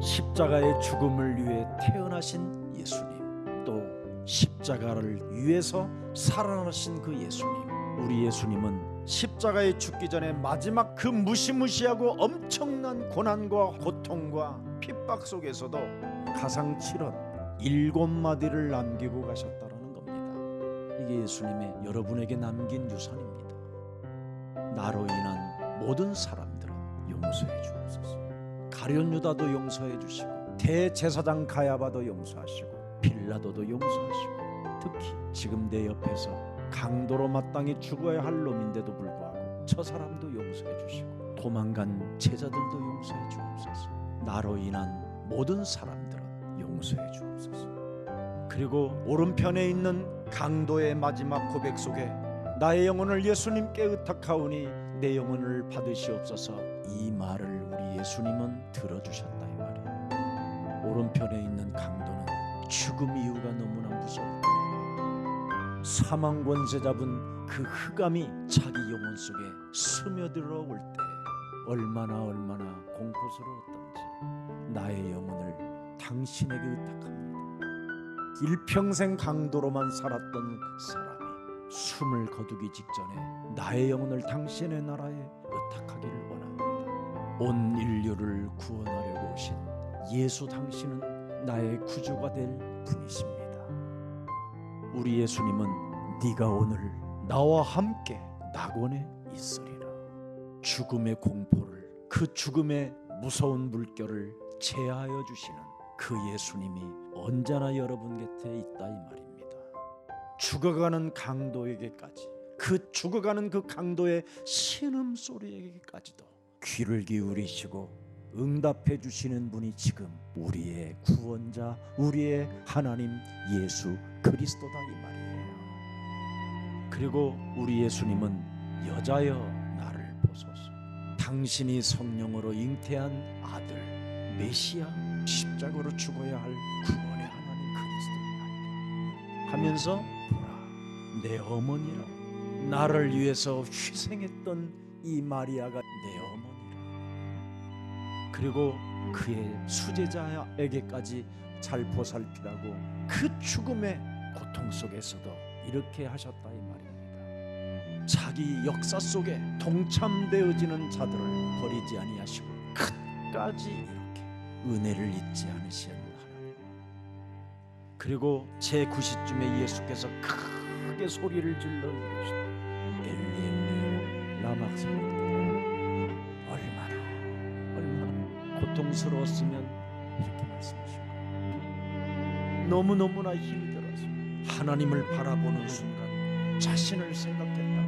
십자가의 죽음을 위해 태어나신 예수님, 또 십자가를 위해서 살아나신 그 예수님. 우리 예수님은 십자가에 죽기 전에 마지막 그 무시무시하고 엄청난 고난과 고통과 핍박 속에서도 가상칠언 7마디를 남기고 가셨다는 겁니다. 이게 예수님의 여러분에게 남긴 유산입니다. 나로 인한 모든 사람들은 용서해 주옵소서. 가룟 유다도 용서해 주시고, 대제사장 가야바도 용서하시고, 빌라도도 용서하시고, 특히 지금 내 옆에서 강도로 마땅히 죽어야 할 놈인데도 불구하고 저 사람도 용서해 주시고, 도망간 제자들도 용서해 주옵소서. 나로 인한 모든 사람들은 용서해 주옵소서. 그리고 오른편에 있는 강도의 마지막 고백 속에 나의 영혼을 예수님께 의탁하오니 내 영혼을 받으시옵소서, 이 말을 우리 예수님은 들어주셨다 이 말이에요. 오른편에 있는 강도는 죽음 이유가 너무나 무서웠다. 사망 권세 잡은 그 흑암이 자기 영혼 속에 스며들어 올 때 얼마나 공포스러웠던지 나의 영혼을 당신에게 의탁합니다. 일평생 강도로만 살았던 사람이 숨을 거두기 직전에 나의 영혼을 당신의 나라에 의탁하기를 원합니다. 온 인류를 구원하려고 오신 예수, 당신은 나의 구주가 될 분이십니다. 우리 예수님은 네가 오늘 나와 함께 낙원에 있으리라. 죽음의 공포를, 그 죽음의 무서운 물결을 제하여 주시는 그 예수님이 언제나 여러분 곁에 있다 이 말입니다. 죽어가는 강도에게까지, 그 죽어가는 그 강도의 신음소리에게까지도 귀를 기울이시고 응답해 주시는 분이 지금 우리의 구원자, 우리의 하나님 예수 그리스도다 이 말이에요. 그리고 우리 예수님은 여자여 나를 보소서, 당신이 성령으로 잉태한 아들 메시아, 십자가로 죽어야 할 구원의 하나님 그리스도이다 하면서 보라 내 어머니라. 나를 위해서 희생했던 이 마리아가 내 어머니라. 그리고 그의 수제자에게까지 잘 보살피라고 그 죽음의 고통 속에서도 이렇게 하셨다 이 말입니다. 자기 역사 속에 동참되어지는 자들을 버리지 아니하시고 끝까지 이렇게 은혜를 잊지 않으신 하나님. 그리고 제9시쯤에 예수께서 크게 소리를 질러 이르시되 엘리 엘리 라마 sabachthani. 얼마나 고통스러웠으면 이렇게 말씀하시고, 너무너무나 힘이 들어서 하나님을 바라보는 순간 자신을 생각했다.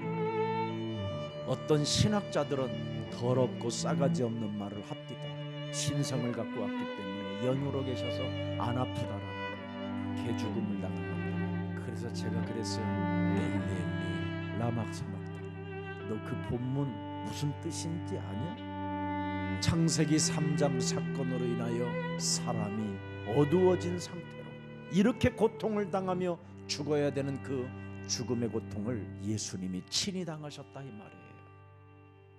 어떤 신학자들은 더럽고 싸가지 없는 말을 합디다. 신성을 갖고 왔기 때문에 연으로 계셔서 안 아프다라는 개죽음을 당한 겁니다. 그래서 제가 그랬어요. 엘리 라마 sabachthani. 너 그 본문 무슨 뜻인지 아냐? 창세기 3장 사건으로 인하여 사람이 어두워진 상태로 이렇게 고통을 당하며 죽어야 되는 그 죽음의 고통을 예수님이 친히 당하셨다 이 말이에요.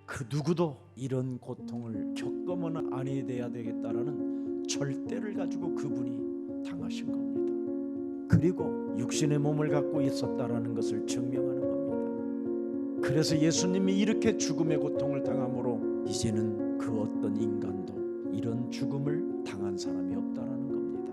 그 누구도 이런 고통을 겪으면 아니 돼야 되겠다라는 절대를 가지고 그분이 당하신 겁니다. 그리고 육신의 몸을 갖고 있었다라는 것을 증명하는 겁니다. 그래서 예수님이 이렇게 죽음의 고통을 당함으로 이제는 그 어떤 인간도 이런 죽음을 당한 사람이 없다라는 겁니다.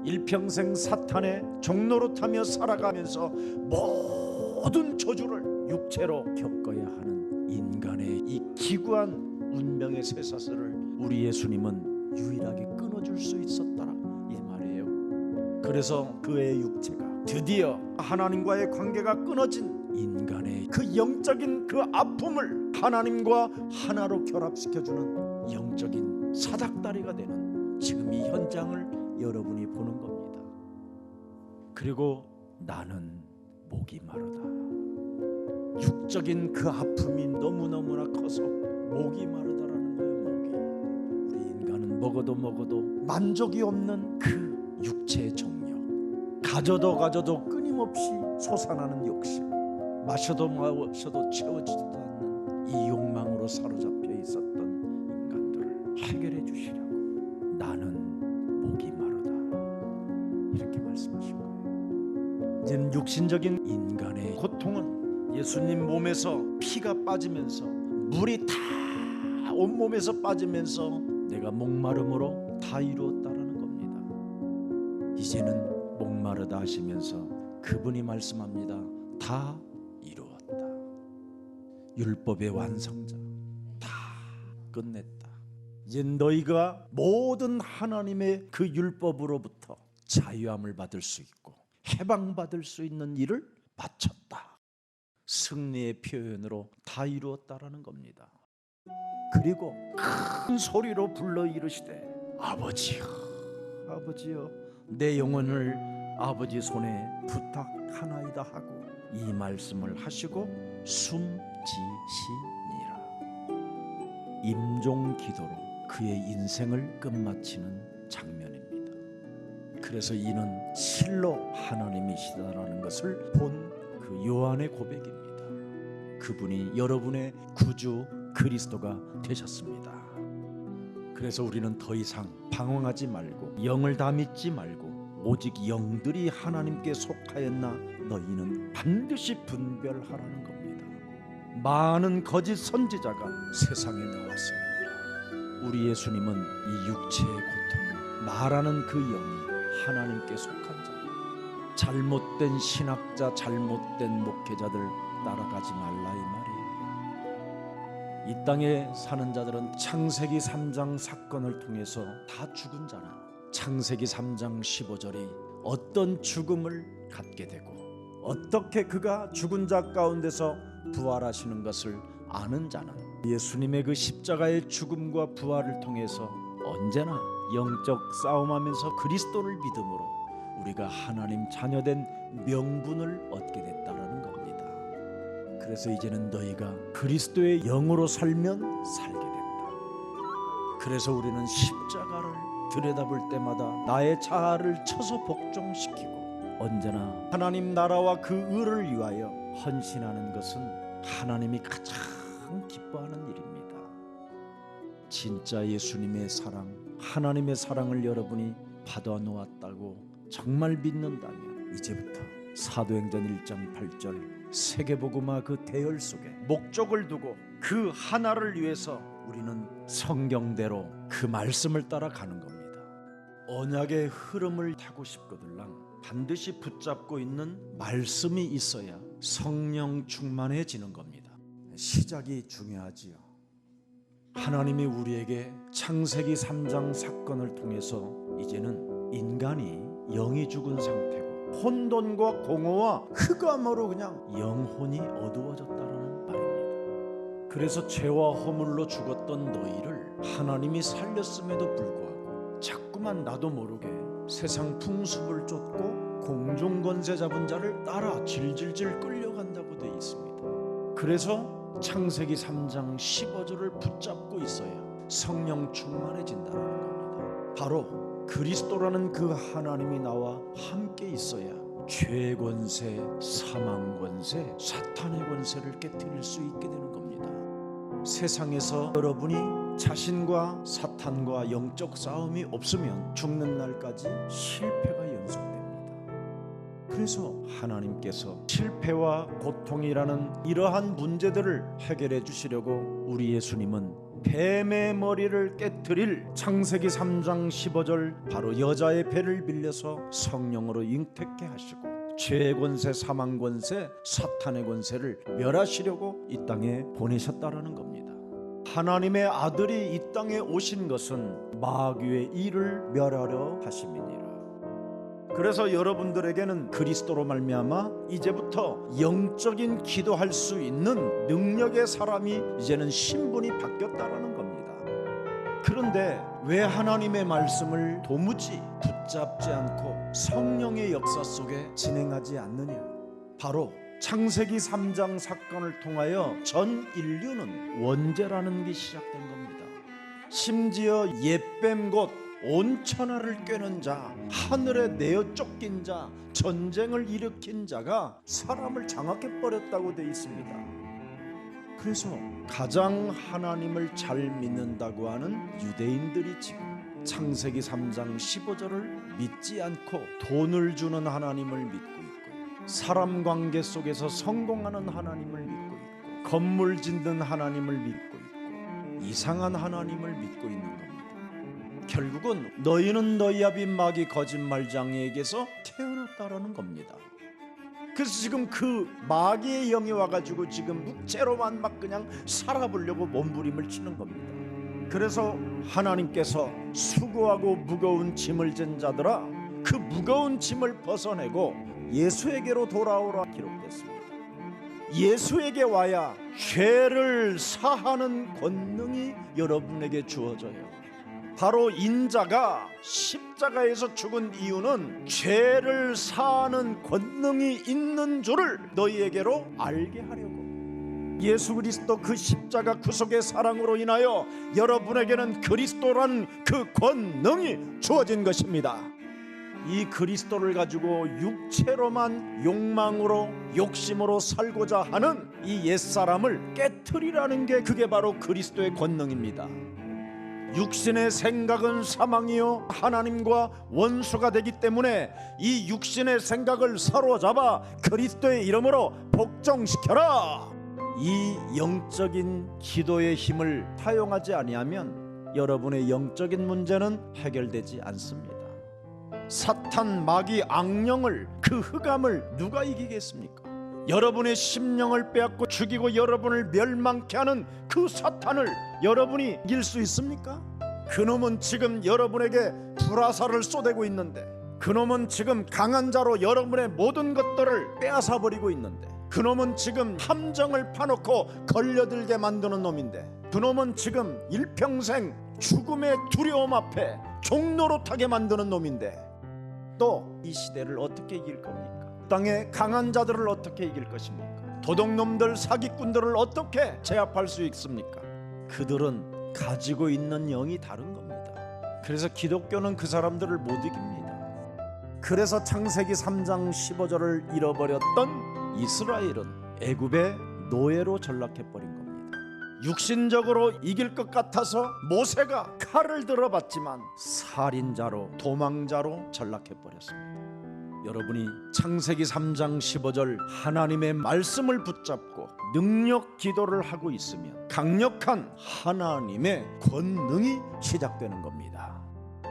일평생 사탄의 종노릇하며 살아가면서 모든 저주를 육체로 겪어야 하는 인간의 이 기구한 운명의 쇠사슬을 우리 예수님은 유일하게 끊어줄 수 있었더라 이 말이에요. 그래서 그의 육체가 드디어 하나님과의 관계가 끊어진 인간의 그 영적인 그 아픔을 하나님과 하나로 결합시켜주는 영적인 사닥다리가 되는 지금 이 현장을 여러분이 보는 겁니다. 그리고 나는 목이 마르다. 육적인 그 아픔이 너무너무나 커서 목이 마르다라는 거예요. 목이. 우리 인간은 먹어도 만족이 없는 그 육체의 정력, 가져도 끊임없이 솟아나는 욕심, 마셔도 채워지지도 않는 이 욕망으로 사로잡혀 있었던 인간들을 해결해 주시려고 육신적인 인간의 고통은 예수님 몸에서 피가 빠지면서 물이 다 온몸에서 빠지면서 내가 목마름으로 다 이루었다라는 겁니다. 이제는 목마르다 하시면서 그분이 말씀합니다. 다 이루었다. 율법의 완성자 다 끝냈다. 이제 너희가 모든 하나님의 그 율법으로부터 자유함을 받을 수 있고 해방받을 수 있는 일을 마쳤다. 승리의 표현으로 다 이루었다라는 겁니다. 그리고 큰 소리로 불러 이르시되 아버지여 아버지여 내 영혼을 아버지 손에 부탁하나이다 하고 이 말씀을 하시고 숨지시니라. 임종 기도로 그의 인생을 끝마치는 장면입니다. 그래서 이는 실로 하나님이시다라는 것을 본 그 요한의 고백입니다. 그분이 여러분의 구주 그리스도가 되셨습니다. 그래서 우리는 더 이상 방황하지 말고 영을 다 믿지 말고 오직 영들이 하나님께 속하였나 너희는 반드시 분별하라는 겁니다. 많은 거짓 선지자가 세상에 나왔습니다. 우리 예수님은 이 육체의 고통을 말하는 그 영이 하나님께 속한 자, 잘못된 신학자, 잘못된 목회자들 따라가지 말라 이 말이에요. 이 땅에 사는 자들은 창세기 3장 사건을 통해서 다 죽은 자나 창세기 3장 15절이 어떤 죽음을 갖게 되고 어떻게 그가 죽은 자 가운데서 부활하시는 것을 아는 자는 예수님의 그 십자가의 죽음과 부활을 통해서 언제나 영적 싸움하면서 그리스도를 믿음으로 우리가 하나님 자녀된 명분을 얻게 됐다라는 겁니다. 그래서 이제는 너희가 그리스도의 영으로 살면 살게 된다. 그래서 우리는 십자가를 들여다볼 때마다 나의 자아를 쳐서 복종시키고 언제나 하나님 나라와 그 의를 위하여 헌신하는 것은 하나님이 가장 기뻐하는 일입니다. 진짜 예수님의 사랑, 하나님의 사랑을 여러분이 받아놓았다고 정말 믿는다면 이제부터 사도행전 1장 8절 세계복음화 그 대열 속에 목적을 두고 그 하나를 위해서 우리는 성경대로 그 말씀을 따라가는 겁니다. 언약의 흐름을 타고 싶거들랑 반드시 붙잡고 있는 말씀이 있어야 성령 충만해지는 겁니다. 시작이 중요하지요. 하나님이 우리에게 창세기 3장 사건을 통해서 이제는 인간이 영이 죽은 상태고 혼돈과 공허와 흑암으로 그냥 영혼이 어두워졌다는 말입니다. 그래서 죄와 허물로 죽었던 너희를 하나님이 살렸음에도 불구하고 자꾸만 나도 모르게 세상 풍습을 쫓고 공중권세 잡은 자를 따라 질질질 끌려간다고 되어 있습니다. 그래서 창세기 3장 15절을 붙잡고 있어야 성령 충만해진다는 겁니다. 바로 그리스도라는 그 하나님이 나와 함께 있어야 죄의 권세, 사망 권세, 사탄의 권세를 깨뜨릴 수 있게 되는 겁니다. 세상에서 여러분이 자신과 사탄과 영적 싸움이 없으면 죽는 날까지 실패가 연속됩니다. 그래서 하나님께서 실패와 고통이라는 이러한 문제들을 해결해 주시려고 우리 예수님은 뱀의 머리를 깨트릴 창세기 3장 15절 바로 여자의 배를 빌려서 성령으로 잉태케 하시고 죄의 권세, 사망 권세, 사탄의 권세를 멸하시려고 이 땅에 보내셨다라는 겁니다. 하나님의 아들이 이 땅에 오신 것은 마귀의 일을 멸하려 하심이니라. 그래서 여러분들에게는 그리스도로 말미암아 이제부터 영적인 기도할 수 있는 능력의 사람이 이제는 신분이 바뀌었다라는 겁니다. 그런데 왜 하나님의 말씀을 도무지 붙잡지 않고 성령의 역사 속에 진행하지 않느냐? 바로 창세기 3장 사건을 통하여 전 인류는 원죄라는 게 시작된 겁니다. 심지어 옛뱀 곧 온천하를 꿰는 자, 하늘에 내어 쫓긴 자, 전쟁을 일으킨 자가 사람을 장악해 버렸다고 되어 있습니다. 그래서 가장 하나님을 잘 믿는다고 하는 유대인들이 지금 창세기 3장 15절을 믿지 않고 돈을 주는 하나님을 믿고 있고 사람 관계 속에서 성공하는 하나님을 믿고 있고, 건물 짓는 하나님을 믿고 있고, 이상한 하나님을 믿고 있는 겁니다. 결국은 너희는 너희 아비 마귀 거짓말장애에게서 태어났다라는 겁니다. 그래서 지금 그 마귀의 영이 와가지고 지금 묵체로만 막 그냥 살아보려고 몸부림을 치는 겁니다. 그래서 하나님께서 수고하고 무거운 짐을 진 자들아, 그 무거운 짐을 벗어내고 예수에게로 돌아오라 기록됐습니다. 예수에게 와야 죄를 사하는 권능이 여러분에게 주어져요. 바로 인자가 십자가에서 죽은 이유는 죄를 사하는 권능이 있는 줄을 너희에게로 알게 하려고. 예수 그리스도 그 십자가 구속의 사랑으로 인하여 여러분에게는 그리스도란 그 권능이 주어진 것입니다. 이 그리스도를 가지고 육체로만 욕망으로 욕심으로 살고자 하는 이 옛사람을 깨트리라는 게 그게 바로 그리스도의 권능입니다. 육신의 생각은 사망이요 하나님과 원수가 되기 때문에 이 육신의 생각을 사로잡아 그리스도의 이름으로 복종시켜라. 이 영적인 기도의 힘을 사용하지 아니하면 여러분의 영적인 문제는 해결되지 않습니다. 사탄 마귀 악령을, 그 흑암을 누가 이기겠습니까? 여러분의 심령을 빼앗고 죽이고 여러분을 멸망케 하는 그 사탄을 여러분이 이길 수 있습니까? 그놈은 지금 여러분에게 불화살을 쏘대고 있는데, 그놈은 지금 강한 자로 여러분의 모든 것들을 빼앗아 버리고 있는데, 그놈은 지금 함정을 파놓고 걸려들게 만드는 놈인데, 그놈은 지금 일평생 죽음의 두려움 앞에 종노릇하게 만드는 놈인데, 또 이 시대를 어떻게 이길 겁니까? 땅의 강한 자들을 어떻게 이길 것입니까? 도둑놈들, 사기꾼들을 어떻게 제압할 수 있습니까? 그들은 가지고 있는 영이 다른 겁니다. 그래서 기독교는 그 사람들을 못 이깁니다. 그래서 창세기 3장 15절을 잃어버렸던 이스라엘은 애굽의 노예로 전락해버린 겁니다. 육신적으로 이길 것 같아서 모세가 칼을 들어봤지만 살인자로, 도망자로 전락해버렸습니다. 여러분이 창세기 3장 15절 하나님의 말씀을 붙잡고 능력 기도를 하고 있으면 강력한 하나님의 권능이 시작되는 겁니다.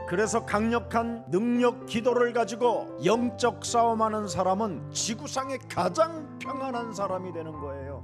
그래서 강력한 능력 기도를 가지고 영적 싸움하는 사람은 지구상에 가장 평안한 사람이 되는 거예요.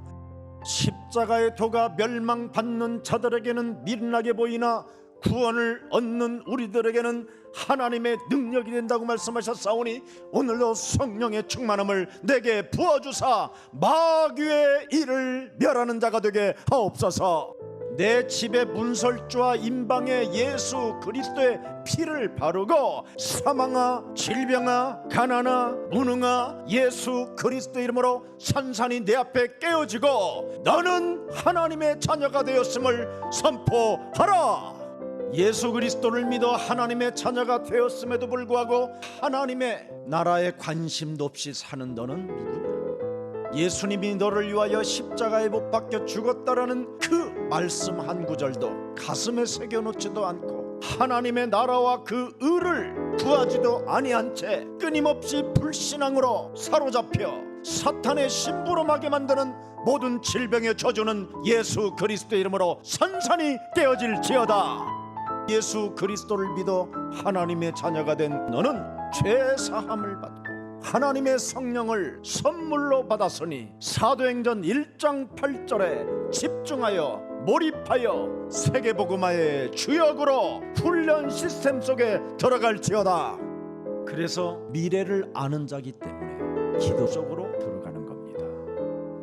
십자가의 도가 멸망받는 자들에게는 미련하게 보이나 구원을 얻는 우리들에게는 하나님의 능력이 된다고 말씀하셨사오니 오늘도 성령의 충만함을 내게 부어주사 마귀의 일을 멸하는 자가 되게 하옵소서. 내 집에 문설주와 임방에 예수 그리스도의 피를 바르고 사망아, 질병아, 가난아, 무능아 예수 그리스도 이름으로 산산이 내 앞에 깨어지고 너는 하나님의 자녀가 되었음을 선포하라. 예수 그리스도를 믿어 하나님의 자녀가 되었음에도 불구하고 하나님의 나라에 관심도 없이 사는 너는 누구냐? 예수님이 너를 위하여 십자가에 못 박혀 죽었다라는 그 말씀 한 구절도 가슴에 새겨놓지도 않고 하나님의 나라와 그 의를 구하지도 아니한 채 끊임없이 불신앙으로 사로잡혀 사탄의 심부름하게 만드는 모든 질병의 저주는 예수 그리스도 이름으로 산산이 깨어질지어다. 예수 그리스도를 믿어 하나님의 자녀가 된 너는 죄 사함을 받고 하나님의 성령을 선물로 받았으니 사도행전 1장 8절에 집중하여 몰입하여 세계복음화의 주역으로 훈련 시스템 속에 들어갈지어다. 그래서 미래를 아는 자기 때문에 기도 속으로 들어가는 겁니다.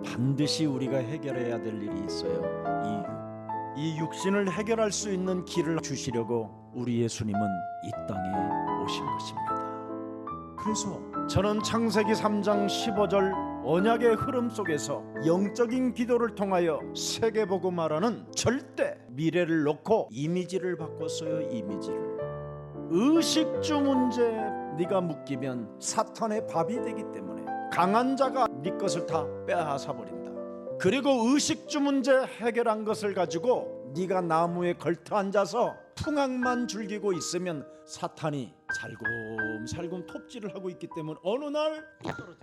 반드시 우리가 해결해야 될 일이 있어요. 이 육신을 해결할 수 있는 길을 주시려고 우리 예수님은 이 땅에 오신 것입니다. 그래서 저는 창세기 3장 15절 언약의 흐름 속에서 영적인 기도를 통하여 세계복음화라는 절대 미래를 놓고 이미지를 바꿨어요. 이미지를. 의식주 문제 네가 묶이면 사탄의 밥이 되기 때문에 강한 자가 네 것을 다 빼앗아 버린다. 그리고 의식주 문제 해결한 것을 가지고 네가 나무에 걸터 앉아서 풍악만 즐기고 있으면 사탄이 살금살금 톱질을 하고 있기 때문에 어느 날 떨어져.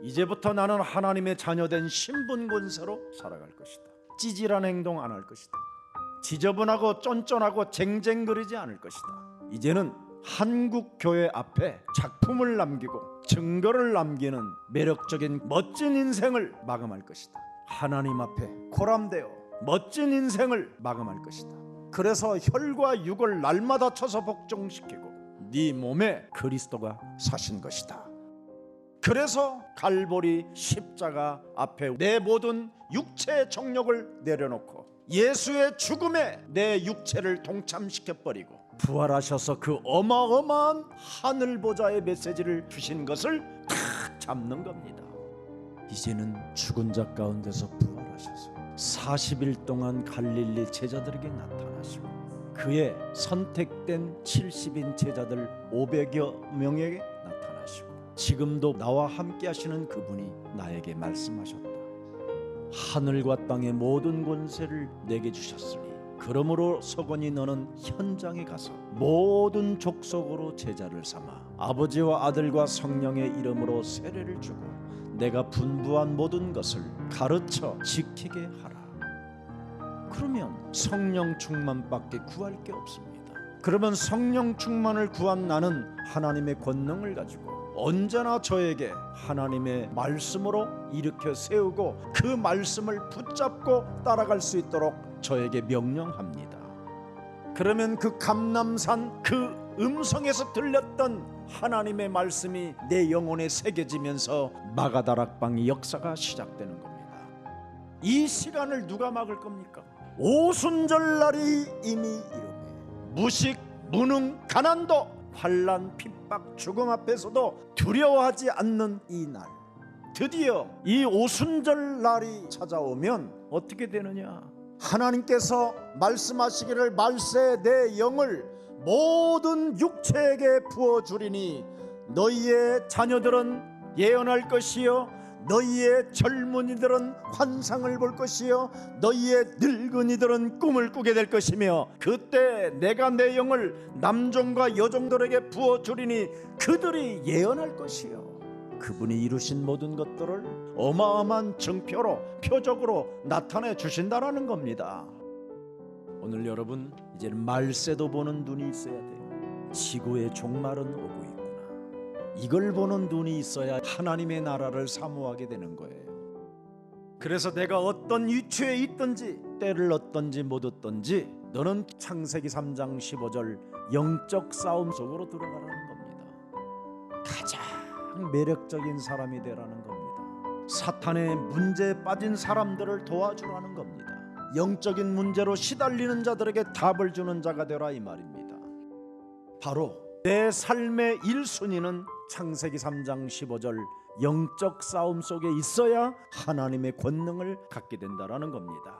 이제부터 나는 하나님의 자녀된 신분 권세로 살아갈 것이다. 찌질한 행동 안 할 것이다. 지저분하고 쫀쫀하고 쟁쟁거리지 않을 것이다. 이제는 한국 교회 앞에 작품을 남기고 증거를 남기는 매력적인 멋진 인생을 마감할 것이다. 하나님 앞에 코람되어 멋진 인생을 마감할 것이다. 그래서 혈과 육을 날마다 쳐서 복종시키고 네 몸에 그리스도가 사신 것이다. 그래서 갈보리 십자가 앞에 내 모든 육체의 정욕을 내려놓고 예수의 죽음에 내 육체를 동참시켜버리고 부활하셔서 그 어마어마한 하늘 보좌의 메시지를 주신 것을 탁 잡는 겁니다. 이제는 죽은 자 가운데서 부활하셔서 40일 동안 갈릴리 제자들에게 나타나시고 그의 선택된 70인 제자들 500여 명에게 나타나시고 지금도 나와 함께 하시는 그분이 나에게 말씀하셨다. 하늘과 땅의 모든 권세를 내게 주셨으니 그러므로 서건이 너는 현장에 가서 모든 족속으로 제자를 삼아 아버지와 아들과 성령의 이름으로 세례를 주고 내가 분부한 모든 것을 가르쳐 지키게 하라. 그러면 성령 충만밖에 구할 게 없습니다. 그러면 성령 충만을 구한 나는 하나님의 권능을 가지고 언제나 저에게 하나님의 말씀으로 일으켜 세우고 그 말씀을 붙잡고 따라갈 수 있도록 저에게 명령합니다. 그러면 그 감람산 그 음성에서 들렸던 하나님의 말씀이 내 영혼에 새겨지면서 마가다락방의 역사가 시작되는 겁니다. 이 시간을 누가 막을 겁니까? 오순절날이 이미 이르매 무식, 무능, 가난도 환난, 핍박, 죽음 앞에서도 두려워하지 않는 이 날, 드디어 이 오순절날이 찾아오면 어떻게 되느냐? 하나님께서 말씀하시기를 말세 내 영을 모든 육체에게 부어주리니 너희의 자녀들은 예언할 것이요 너희의 젊은이들은 환상을 볼 것이요 너희의 늙은이들은 꿈을 꾸게 될 것이며 그때 내가 내 영을 남종과 여종들에게 부어주리니 그들이 예언할 것이요 그분이 이루신 모든 것들을 어마어마한 증표로 표적으로 나타내 주신다라는 겁니다. 오늘 여러분 이제는 말세도 보는 눈이 있어야 돼요. 지구의 종말은 오고 있구나. 이걸 보는 눈이 있어야 하나님의 나라를 사모하게 되는 거예요. 그래서 내가 어떤 위치에 있든지 때를 얻든지 못 얻든지 너는 창세기 3장 15절 영적 싸움 속으로 들어가라는 겁니다. 가장 매력적인 사람이 되라는 겁니다. 사탄의 문제에 빠진 사람들을 도와주라는 겁니다. 영적인 문제로 시달리는 자들에게 답을 주는 자가 되라 이 말입니다. 바로 내 삶의 1순위는 창세기 3장 15절 영적 싸움 속에 있어야 하나님의 권능을 갖게 된다라는 겁니다.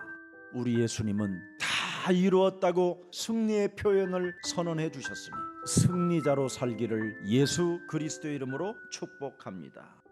우리 예수님은 다 이루었다고 승리의 표현을 선언해 주셨으니 승리자로 살기를 예수 그리스도의 이름으로 축복합니다.